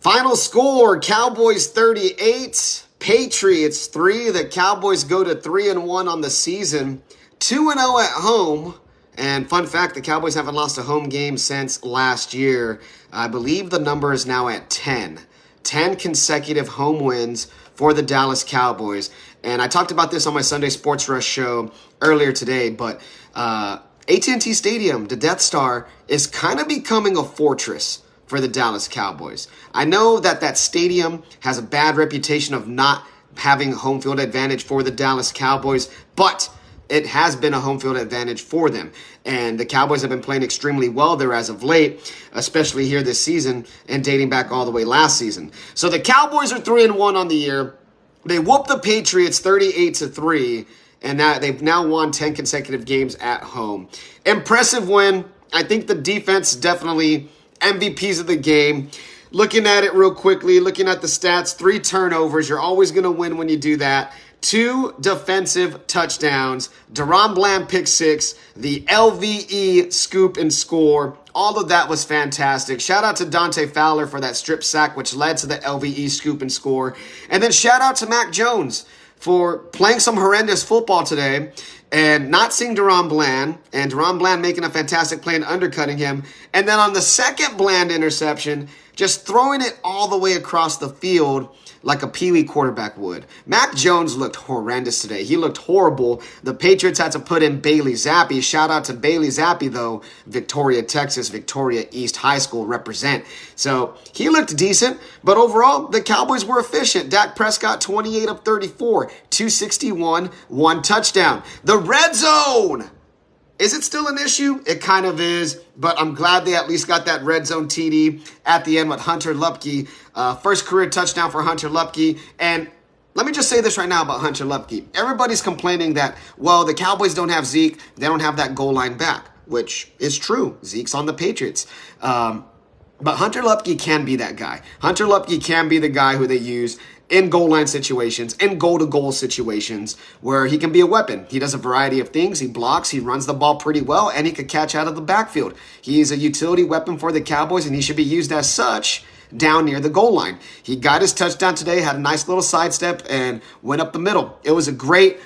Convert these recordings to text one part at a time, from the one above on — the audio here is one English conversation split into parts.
Final score, Cowboys 38, Patriots 3. The Cowboys go to 3-1 on the season, 2-0 at home. And fun fact, the Cowboys haven't lost a home game since last year. I believe the number is now at 10. 10 consecutive home wins for the Dallas Cowboys. And I talked about this on my Sunday Sports Rush show earlier today, but AT&T Stadium, the Death Star, is kind of becoming a fortress for the Dallas Cowboys. I know that stadium has a bad reputation of not having home field advantage for the Dallas Cowboys, but it has been a home field advantage for them. And the Cowboys have been playing extremely well there as of late, especially here this season and dating back all the way last season. So the Cowboys are 3-1 on the year. They whooped the Patriots 38-3, and they've now won 10 consecutive games at home. Impressive win. I think the defense definitely MVPs of the game. Looking at it real quickly, looking at the stats, 3 turnovers. You're always going to win when you do that. 2 defensive touchdowns. DaRon Bland pick 6. The LVE scoop and score. All of that was fantastic. Shout out to Dante Fowler for that strip sack, which led to the LVE scoop and score. And then shout out to Mac Jones for playing some horrendous football today and not seeing DaRon Bland, and DaRon Bland making a fantastic play and undercutting him. And then on the second Bland interception, just throwing it all the way across the field like a Pee-wee quarterback would. Mac Jones looked horrendous today. He looked horrible. The Patriots had to put in Bailey Zappi. Shout out to Bailey Zappi, though. Victoria, Texas, Victoria East High School represent. So he looked decent, but overall, the Cowboys were efficient. Dak Prescott, 28 of 34, 261, 1 touchdown. The red zone! Is it still an issue? It kind of is, but I'm glad they at least got that red zone TD at the end with Hunter Luepke. First career touchdown for Hunter Luepke. And let me just say this right now about Hunter Luepke. Everybody's complaining that, well, the Cowboys don't have Zeke. They don't have that goal line back, which is true. Zeke's on the Patriots. But Hunter Luepke can be that guy. Hunter Luepke can be the guy who they use in goal line situations, in goal-to-goal situations, where he can be a weapon. He does a variety of things. He blocks, he runs the ball pretty well, and he could catch out of the backfield. He's a utility weapon for the Cowboys, and he should be used as such down near the goal line. He got his touchdown today, had a nice little sidestep, and went up the middle. It was a great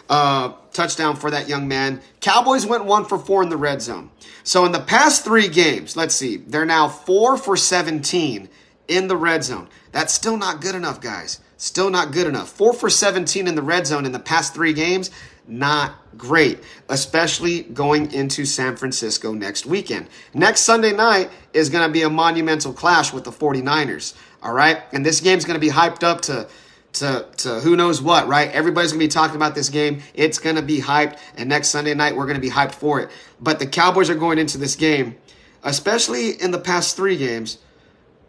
touchdown for that young man. Cowboys went 1 for 4 in the red zone. So in the past 3 games, let's see, they're now 4 for 17 in the red zone. That's still not good enough, guys. Still not good enough. 4 for 17 in the red zone in the past 3 games, not great, especially going into San Francisco next weekend. Next Sunday night is going to be a monumental clash with the 49ers, all right? And this game's going to be hyped up to who knows what, right? Everybody's going to be talking about this game. It's going to be hyped, and next Sunday night we're going to be hyped for it. But the Cowboys are going into this game, especially in the past 3 games,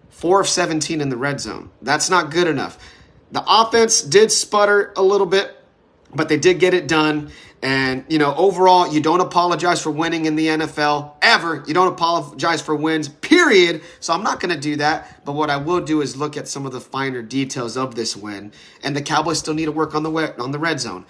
4 of 17 in the red zone. That's not good enough. The offense did sputter a little bit, but they did get it done. And, overall, you don't apologize for winning in the NFL, ever. You don't apologize for wins, period. So I'm not going to do that. But what I will do is look at some of the finer details of this win. And the Cowboys still need to work on the red zone.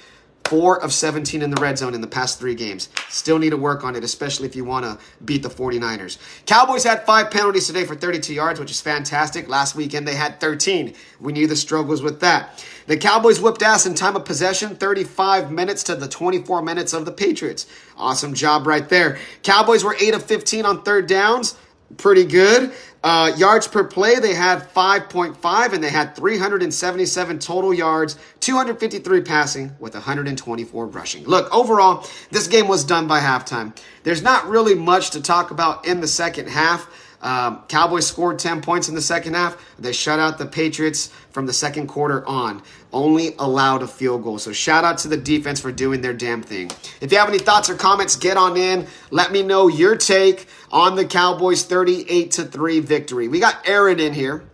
4 of 17 in the red zone in the past 3 games. Still need to work on it, especially if you want to beat the 49ers. Cowboys had 5 penalties today for 32 yards, which is fantastic. Last weekend, they had 13. We knew the struggles with that. The Cowboys whipped ass in time of possession, 35 minutes to the 24 minutes of the Patriots. Awesome job right there. Cowboys were 8 of 15 on third downs. Pretty good. Yards per play, they had 5.5, and they had 377 total yards, 253 passing with 124 rushing. Look, overall, this game was done by halftime. There's not really much to talk about in the second half. Cowboys scored 10 points in the second half. They shut out the Patriots from the second quarter on. Only allowed a field goal. So shout out to the defense for doing their damn thing. If you have any thoughts or comments, get on in. Let me know your take on the Cowboys 38-3 victory. We got Aaron in here.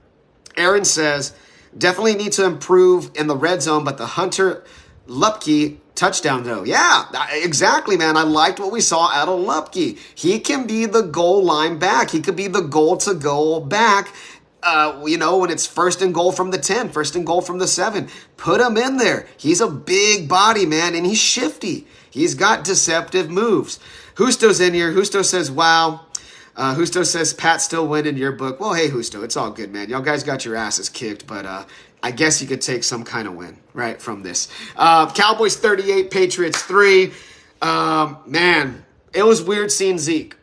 Aaron says, definitely need to improve in the red zone, but the Hunter Luepke touchdown, though. Yeah, exactly, man. I liked what we saw out of Luepke. He can be the goal line back. He could be the goal-to-goal back. When it's 1st and goal from the 10, 1st and goal from the 7, put him in there. He's a big body, man, and he's shifty. He's got deceptive moves. Justo's in here. Justo says, wow, Husto says, Pat still win in your book. Well, hey, Husto, it's all good, man. Y'all guys got your asses kicked, but I guess you could take some kind of win, right, from this. Cowboys 38, Patriots 3. Man, it was weird seeing Zeke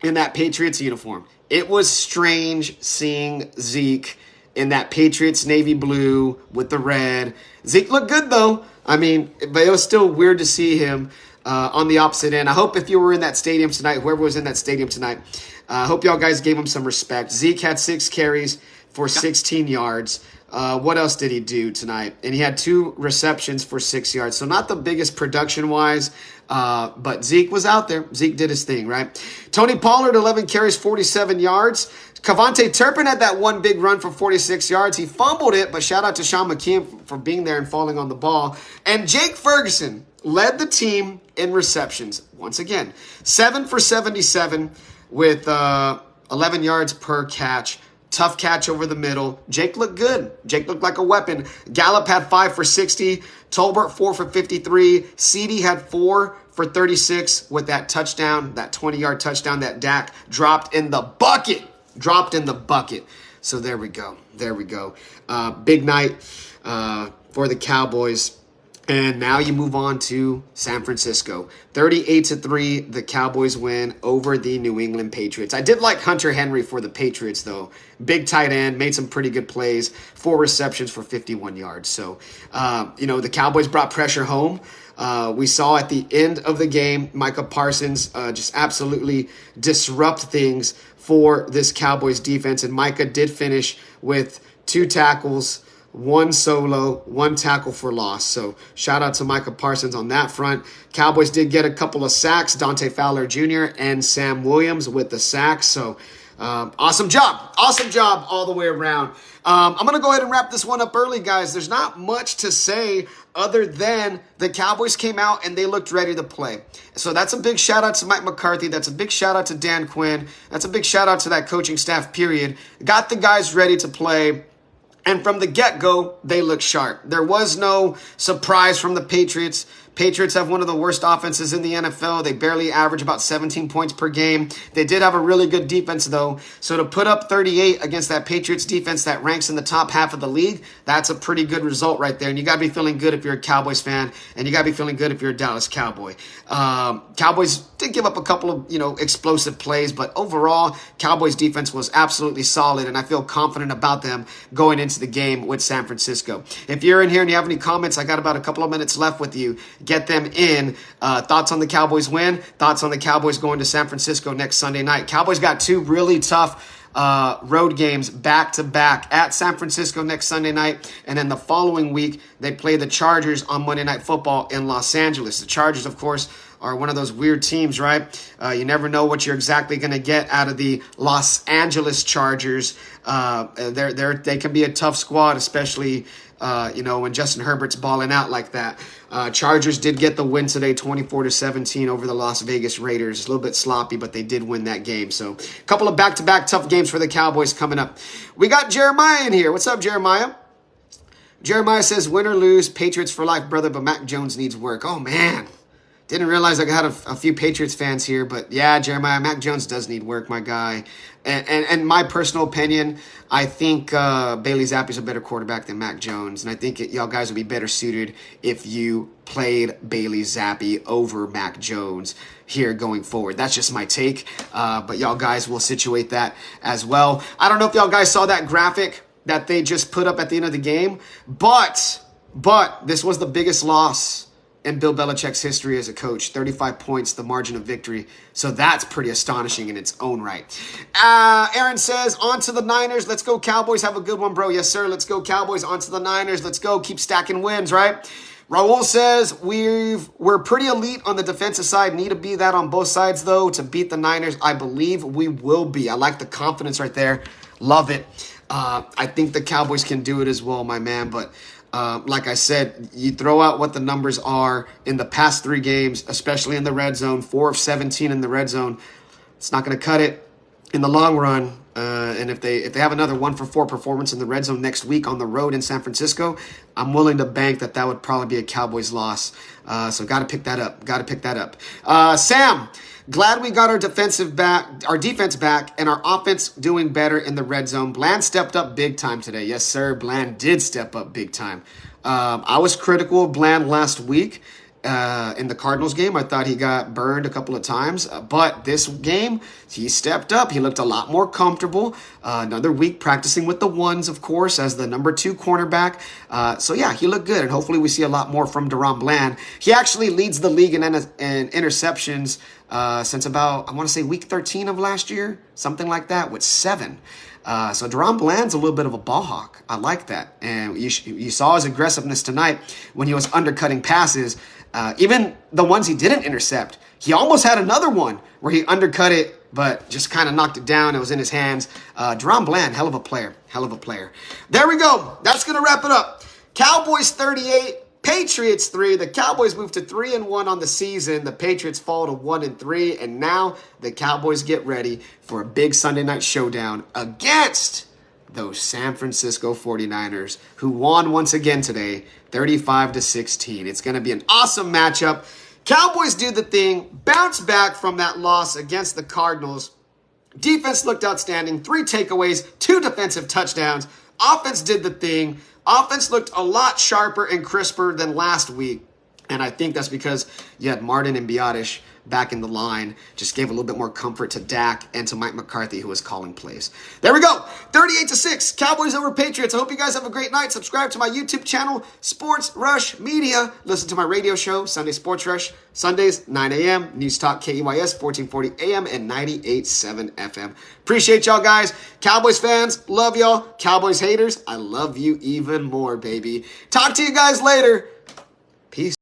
in that Patriots uniform. It was strange seeing Zeke in that Patriots navy blue with the red. Zeke looked good, though. I mean, but it was still weird to see him on the opposite end. I hope if you were in that stadium tonight, whoever was in that stadium tonight, I hope y'all guys gave him some respect. Zeke had 6 carries for 16 yards. What else did he do tonight? And he had 2 receptions for 6 yards. So not the biggest production-wise, but Zeke was out there. Zeke did his thing, right? Tony Pollard, 11 carries, 47 yards. Cavante Turpin had that one big run for 46 yards. He fumbled it, but shout out to Sean McKeon for being there and falling on the ball. And Jake Ferguson led the team in receptions. Once again, 7 for 77 with 11 yards per catch. Tough catch over the middle. Jake looked good. Jake looked like a weapon. Gallup had 5 for 60. Tolbert 4 for 53. CeeDee had 4 for 36 with that touchdown, that 20-yard touchdown that Dak dropped in the bucket. So there we go. Big night for the Cowboys. And now you move on to San Francisco. 38-3, the Cowboys win over the New England Patriots. I did like Hunter Henry for the Patriots, though. Big tight end, made some pretty good plays. 4 receptions for 51 yards. So, the Cowboys brought pressure home. We saw at the end of the game, Micah Parsons just absolutely disrupt things for this Cowboys defense. And Micah did finish with 2 tackles, 1 solo, 1 tackle for loss. So shout out to Micah Parsons on that front. Cowboys did get a couple of sacks, Dante Fowler Jr. and Sam Williams with the sacks. So awesome job all the way around. I'm going to go ahead and wrap this one up early, guys. There's not much to say other than the Cowboys came out and they looked ready to play. So that's a big shout out to Mike McCarthy. That's a big shout out to Dan Quinn. That's a big shout out to that coaching staff, period. Got the guys ready to play. And from the get-go, they looked sharp. There was no surprise from the Patriots. Patriots have one of the worst offenses in the NFL. They barely average about 17 points per game. They did have a really good defense, though. So to put up 38 against that Patriots defense that ranks in the top half of the league, that's a pretty good result right there. And you got to be feeling good if you're a Cowboys fan, and you got to be feeling good if you're a Dallas Cowboy. Cowboys did give up a couple of, explosive plays, but overall, Cowboys defense was absolutely solid, and I feel confident about them going into the game with San Francisco. If you're in here and you have any comments, I got about a couple of minutes left with you. Get them in. Thoughts on the Cowboys win? Thoughts on the Cowboys going to San Francisco next Sunday night? Cowboys got 2 really tough road games back-to-back at San Francisco next Sunday night. And then the following week, they play the Chargers on Monday Night Football in Los Angeles. The Chargers, of course, are one of those weird teams, right? You never know what you're exactly going to get out of the Los Angeles Chargers. They can be a tough squad, especially when Justin Herbert's balling out like that. Chargers did get the win today, 24-17 over the Las Vegas Raiders. A little bit sloppy, but they did win that game. So a couple of back-to-back tough games for the Cowboys coming up. We got Jeremiah in here. What's up, Jeremiah? Jeremiah says, win or lose, Patriots for life, brother, but Mac Jones needs work. Oh, man. Didn't realize I had a few Patriots fans here, but yeah, Jeremiah, Mac Jones does need work, my guy. And my personal opinion, I think Bailey Zappi's a better quarterback than Mac Jones, and I think y'all guys would be better suited if you played Bailey Zappi over Mac Jones here going forward. That's just my take, but y'all guys will situate that as well. I don't know if y'all guys saw that graphic that they just put up at the end of the game, but this was the biggest loss in Bill Belichick's history as a coach. 35 points, the margin of victory. So that's pretty astonishing in its own right. Aaron says, on to the Niners. Let's go Cowboys. Have a good one, bro. Yes, sir. Let's go Cowboys. On to the Niners. Let's go. Keep stacking wins, right? Raul says, we're pretty elite on the defensive side. Need to be that on both sides, though, to beat the Niners. I believe we will be. I like the confidence right there. Love it. I think the Cowboys can do it as well, my man. But like I said, you throw out what the numbers are in the past 3 games, especially in the red zone, 4 of 17 in the red zone. It's not going to cut it in the long run And if they have another 1-for-4 performance in the red zone next week on the road in San Francisco, I'm willing to bank that would probably be a Cowboys loss. So got to pick that up. Sam, glad we got our defense back, and our offense doing better in the red zone. Bland stepped up big time today. Yes, sir. Bland did step up big time. I was critical of Bland last week. In the Cardinals game, I thought he got burned a couple of times, but this game, he stepped up. He looked a lot more comfortable. Another week practicing with the ones, of course, as the number 2 cornerback. So yeah, he looked good, and hopefully we see a lot more from DaRon Bland. He actually leads the league in interceptions since about, I want to say, week 13 of last year, something like that, with 7. So DaRon Bland's a little bit of a ball hawk. I like that. And you saw his aggressiveness tonight when he was undercutting passes. Even the ones he didn't intercept, he almost had another one where he undercut it, but just kind of knocked it down. It was in his hands. DaRon Bland, hell of a player. There we go. That's going to wrap it up. Cowboys 38, Patriots 3. The Cowboys moved to 3-1 on the season. The Patriots fall to 1-3. And now the Cowboys get ready for a big Sunday night showdown against those San Francisco 49ers, who won once again today, 35-16. It's going to be an awesome matchup. Cowboys do the thing, bounce back from that loss against the Cardinals. Defense looked outstanding, 3 takeaways, 2 defensive touchdowns. Offense did the thing. Offense looked a lot sharper and crisper than last week. And I think that's because you had Martin and Biotish back in the line. Just gave a little bit more comfort to Dak and to Mike McCarthy, who was calling plays. There we go. 38-6. Cowboys over Patriots. I hope you guys have a great night. Subscribe to my YouTube channel, Sports Rush Media. Listen to my radio show, Sunday Sports Rush. Sundays, 9 a.m. News Talk KEYS, 1440 a.m. and 98.7 FM. Appreciate y'all, guys. Cowboys fans, love y'all. Cowboys haters, I love you even more, baby. Talk to you guys later. Peace.